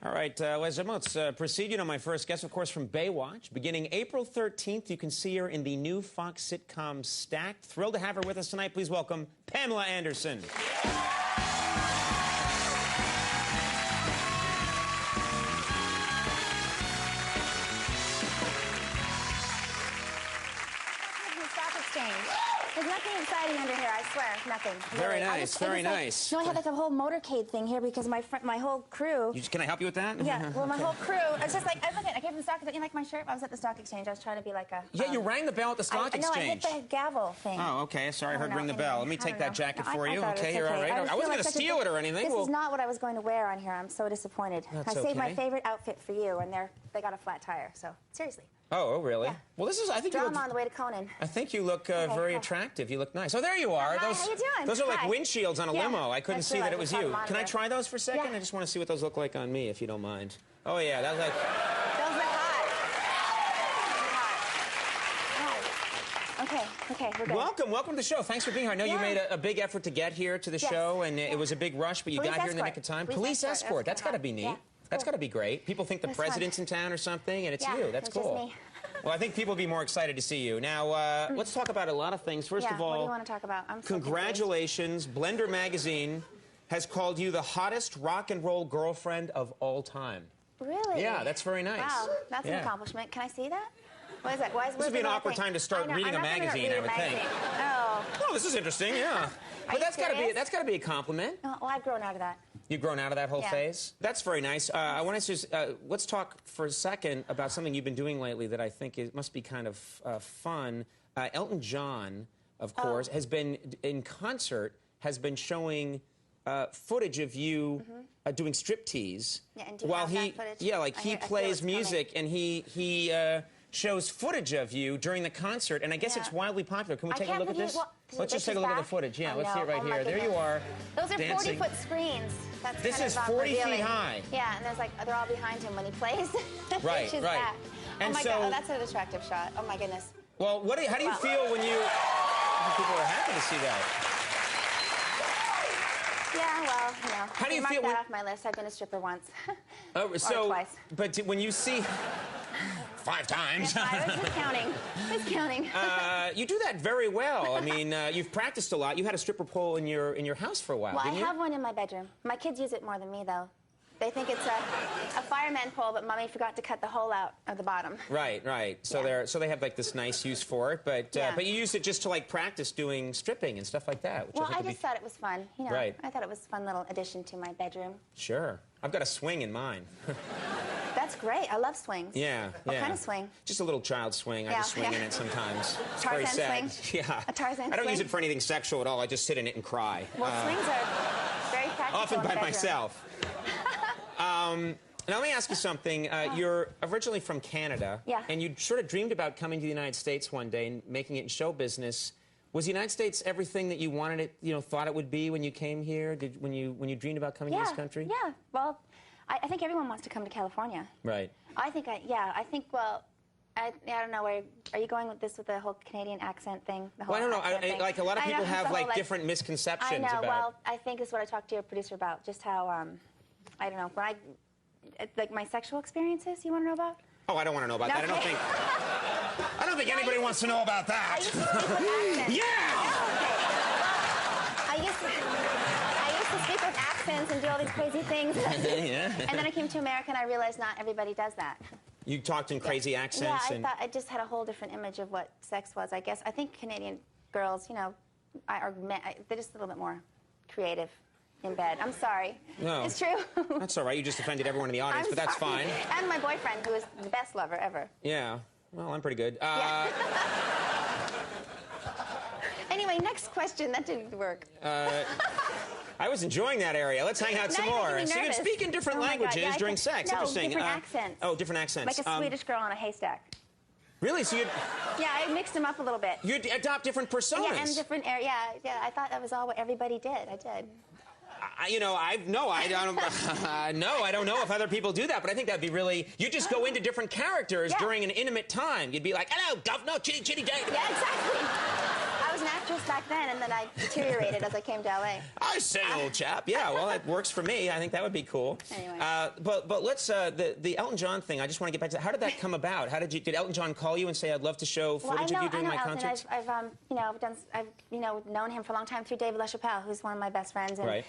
All right, let's proceed. You know, my first guest, of course, from Baywatch. Beginning April 13th, you can see her in the new Fox sitcom Stacked. Thrilled to have her with us tonight. Please welcome Pamela Anderson. Stock exchange. There's nothing exciting under here, I swear, nothing. Very nice, very nice. You know, I had like a whole motorcade thing here because my whole crew... Can I help you with that? Yeah, well, my whole crew, I was just like, I gave them the stock, don't you like my shirt? I was at the stock exchange, I was trying to be like a... Yeah, you rang the bell at the stock exchange. No, I hit the gavel thing. Oh, okay, sorry, I heard ring the bell. Let me take that jacket for you. Okay, you're okay. all right. I wasn't going to steal it or anything. This is not what I was going to wear on here. I'm so disappointed. That's I saved okay. my favorite outfit for you, and they got a flat tire, so seriously. Oh, really? Yeah. Well, this is, I think you look... Drama on the way to Conan. I think you look very attractive. You look nice. Oh, there you are. Hi, how you doing? Those are like Hi. windshields on a limo. I couldn't see that it was you. Can I try those for a second? Yeah. I just want to see what those look like on me, if you don't mind. Oh, yeah, that's like... Those look hot. Okay, we're good. Welcome to the show. Thanks for being here. I know you made a big effort to get here to the show, and it was a big rush, but you got here in the nick of time. Police escort. That's got to be neat. Yeah. That's got to be great. People think the president's in town or something, and it's you. That's cool. Just me. Well, I think people will be more excited to see you. Now, let's talk about a lot of things. First of all, what do you want to talk about? I'm so congratulations. Blender Magazine has called you the hottest rock and roll girlfriend of all time. Really? Yeah, that's very nice. Wow, that's an accomplishment. Can I see that? What is that? This would be an awkward time to start reading a magazine, I would think. Oh. Oh, this is interesting, yeah. But that's got to be a compliment. Well, I've grown out of that. You've grown out of that whole phase? That's very nice. I want to just, let's talk for a second about something you've been doing lately that I think must be kind of fun. Elton John, of course, has been, in concert, has been showing footage of you doing striptease. Yeah, and do you have that footage? Yeah, like he plays music and he shows footage of you during the concert, and I guess it's wildly popular. Can we take a look at this? Let's just take a look at the footage. Yeah, let's see it right here. There you are. Those are 40-foot screens. That's this is 40 feet high. Yeah, and there's like they're all behind him when he plays. Right. And oh my God, that's an attractive shot. Oh my goodness. Well, how do you feel when you? People are happy to see that. Yeah, well, you know. How do you feel? Mark that off my list. I've been a stripper once. Oh, or twice. But when you see 5 times. Yeah, 5. Who's counting? Who's counting? You do that very well. I mean, you've practiced a lot. You had a stripper pole in your house for a while, didn't you? Well, I have one in my bedroom. My kids use it more than me, though. They think it's a fireman pole, but Mommy forgot to cut the hole out of the bottom. Right. So they have like this nice use for it, but you used it just to like practice doing stripping and stuff like that. Which I just thought it was fun. You know, right. I thought it was a fun little addition to my bedroom. Sure. I've got a swing in mine. That's great. I love swings. Yeah. What kind of swing? Just a little child swing. I just swing in it sometimes. It's Tarzan very sad. swing? Yeah. A Tarzan swing? I don't use it for anything sexual at all. I just sit in it and cry. Well, swings are very practical. Often by myself. Now, let me ask you something. You're originally from Canada. Yeah. And you sort of dreamed about coming to the United States one day and making it in show business. Was the United States everything that you wanted it, thought it would be when you came here? When you dreamed about coming to this country? Yeah. Well, I think everyone wants to come to California. Right. I think, well, I don't know, are you going with this with the whole Canadian accent thing? The whole I don't know. Like a lot of people have whole, different misconceptions about. I know. about. Well, I think it's what I talked to your producer about. Just how I don't know. When like my sexual experiences, you want to know about? Oh, I don't want to know about that. I don't think anybody wants to know about that. I used to speak with accents. I used to speak with accents and do all these crazy things. And then I came to America and I realized not everybody does that. You talked in crazy accents. Yeah, I thought I just had a whole different image of what sex was. I guess I think Canadian girls, they're just a little bit more creative in bed. I'm sorry. No. It's true. That's all right. You just offended everyone in the audience, but that's fine. And my boyfriend, who is the best lover ever. Yeah. Well, I'm pretty good. Anyway, next question. That didn't work. I was enjoying that area. Let's hang out some more. So you can speak in different languages during sex. No, Interesting. Different accents. Oh, different accents. Like a Swedish girl on a haystack. Really? So you? Yeah, I mixed them up a little bit. You adopt different personas. Yeah, and different yeah. I thought that was all what everybody did. I did. I don't know if other people do that, but I think that'd be really. You just go into different characters during an intimate time. You'd be like, "Hello, governor, chitty chitty day." Yeah, exactly. I was an actress back then, and then I deteriorated as I came to L.A. I say, old chap. Yeah, well, that works for me. I think that would be cool. Anyway. But let's, the Elton John thing, I just want to get back to, how did that come about? Did Elton John call you and say, I'd love to show footage of you doing my Elton. concerts? I've known him for a long time through David LaChapelle, who's one of my best friends. And, right.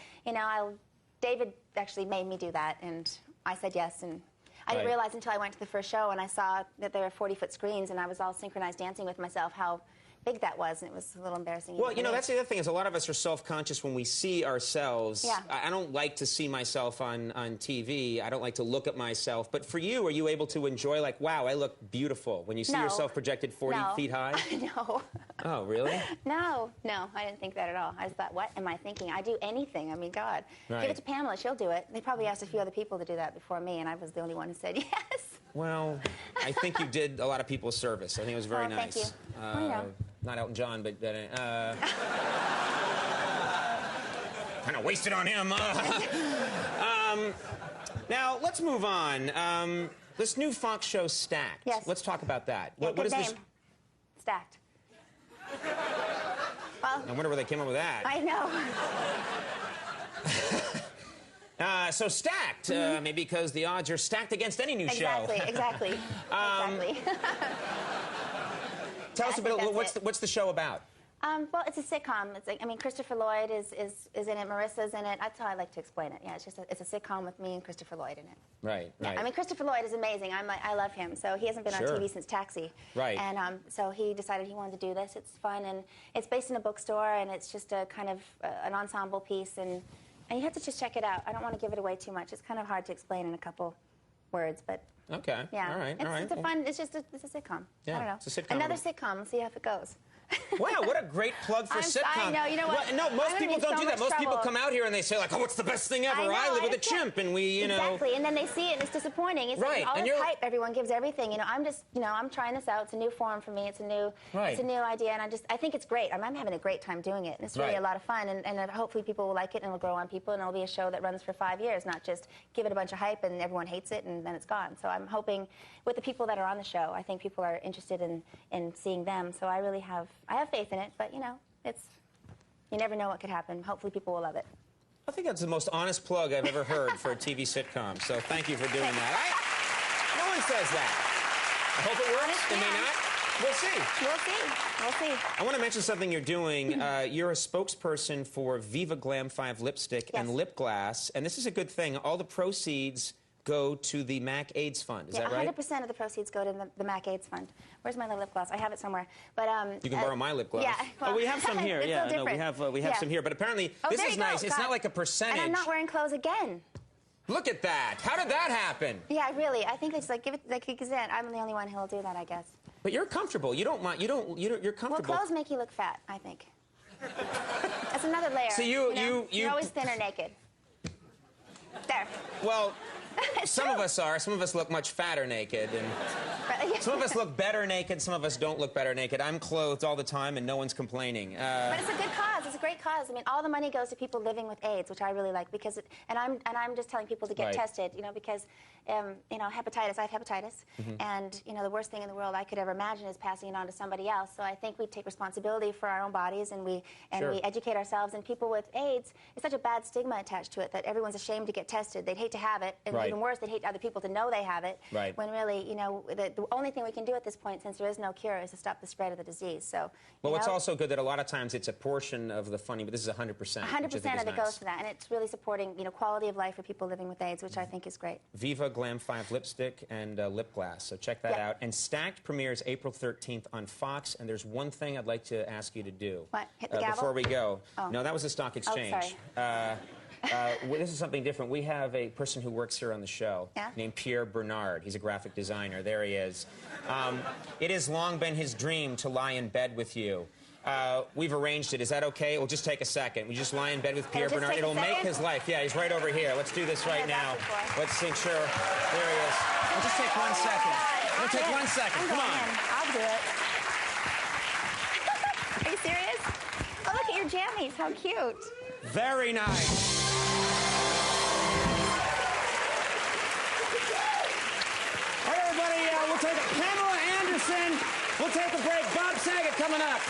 David actually made me do that, and I said yes, and I didn't realize until I went to the first show and I saw that there were 40-foot screens, and I was all synchronized dancing with myself, how big that was, and it was a little embarrassing. Well, that's the other thing, is a lot of us are self-conscious when we see ourselves. Yeah. I don't like to see myself on TV. I don't like to look at myself. But for you, are you able to enjoy, like, wow, I look beautiful when you see yourself projected 40 feet high? No. Oh, really? No, I didn't think that at all. I just thought, what am I thinking? I do anything. I mean, God. Right. Give it to Pamela. She'll do it. They probably asked a few other people to do that before me, and I was the only one who said yes. Well, I think you did a lot of people a service. I think it was very nice. Thank you. Not Elton John, but kind of wasted on him. Now, let's move on. This new Fox show, Stacked. Yes. Let's talk about that. Yeah, what is name. this? Stacked. Well, I wonder where they came up with that. I know. So Stacked, maybe because the odds are stacked against any new show. Exactly. Tell us a bit. What's the show about? Well, it's a sitcom. It's like, Christopher Lloyd is in it. Marissa's in it. That's how I like to explain it. Yeah, it's a sitcom with me and Christopher Lloyd in it. Right. Yeah, Christopher Lloyd is amazing. I love him. So he hasn't been on TV since Taxi. Right. And so he decided he wanted to do this. It's fun, and it's based in a bookstore, and it's just a kind of an ensemble piece, and you have to just check it out. I don't want to give it away too much. It's kind of hard to explain in a couple words, but. Okay. Yeah. All right. It's a fun. It's a sitcom. Yeah, I don't know. It's a sitcom. Another sitcom. See how it goes. Wow, what a great plug for sitcom. I know, you know what? No, most people don't do that. Most people come out here and they say, like, oh, what's the best thing ever? I live with a chimp, and we, Exactly, and then they see it, and it's disappointing. It's right. All this hype, everyone gives everything. I'm just, I'm trying this out. It's a new form for me. It's a new idea, and I think it's great. I'm having a great time doing it, and it's really a lot of fun, and hopefully people will like it, and it'll grow on people, and it'll be a show that runs for 5 years, not just give it a bunch of hype, and everyone hates it, and then it's gone. So I'm hoping with the people that are on the show, I think people are interested in seeing them, so I really have faith in it. But, you never know what could happen. Hopefully people will love it. I think that's the most honest plug I've ever heard for a TV sitcom, so thank you for doing that. No one says that. I hope it works. It may not. We'll see. We'll see. I want to mention something you're doing. You're a spokesperson for Viva Glam 5 lipstick and lip gloss, and this is a good thing. All the proceeds go to the MAC AIDS Fund. Is that right? 100% of the proceeds go to the MAC AIDS Fund. Where's my lip gloss? I have it somewhere. But you can borrow my lip gloss. Yeah, well, we have some here. yeah, no, we have some here. But apparently, this is nice. It's not like a percentage. And I'm not wearing clothes again. Look at that. How did that happen? Yeah, really. I think it's like give it like Gazette. I'm the only one who will do that, I guess. But you're comfortable. You don't mind. You're comfortable. Well, clothes make you look fat, I think. That's another layer. So you're always thin or naked. There. Well. Some of us are. Some of us look much fatter naked. And some of us look better naked. Some of us don't look better naked. I'm clothed all the time, and no one's complaining. But it's a good cause. It's a great cause. I mean, all the money goes to people living with AIDS, which I really like, because and I'm just telling people to get tested, because hepatitis. I have hepatitis, and the worst thing in the world I could ever imagine is passing it on to somebody else. So I think we take responsibility for our own bodies, and we educate ourselves. And people with AIDS, it's such a bad stigma attached to it that everyone's ashamed to get tested. They'd hate to have it, and even worse, they'd hate other people to know they have it. Right. When really, the only thing we can do at this point, since there is no cure, is to stop the spread of the disease. So. Well, it's also good that a lot of times it's a portion of the funding, but this is 100%. 100% of it goes to that, and it's really supporting, quality of life for people living with AIDS, which I think is great. Viva Glam 5 lipstick and lip gloss. So check that out. And Stacked premieres April 13th on Fox. And there's one thing I'd like to ask you to do. What? Hit the gavel? Before we go. Oh. No, that was the stock exchange. Oh, sorry. This is something different. We have a person who works here on the show named Pierre Bernard. He's a graphic designer. There he is. It has long been his dream to lie in bed with you. We've arranged it. Is that okay? We'll just take a second. We just lie in bed with Pierre Bernard. It'll make his life. Yeah, he's right over here. Let's do this right now. Let's make sure. There he is. We'll just take 1 second. We'll take 1 second. Come on. I'll do it. Are you serious? Oh, look at your jammies. How cute. Very nice. All right, everybody. We'll take Pamela Anderson. We'll take a break. Bob Saget coming up.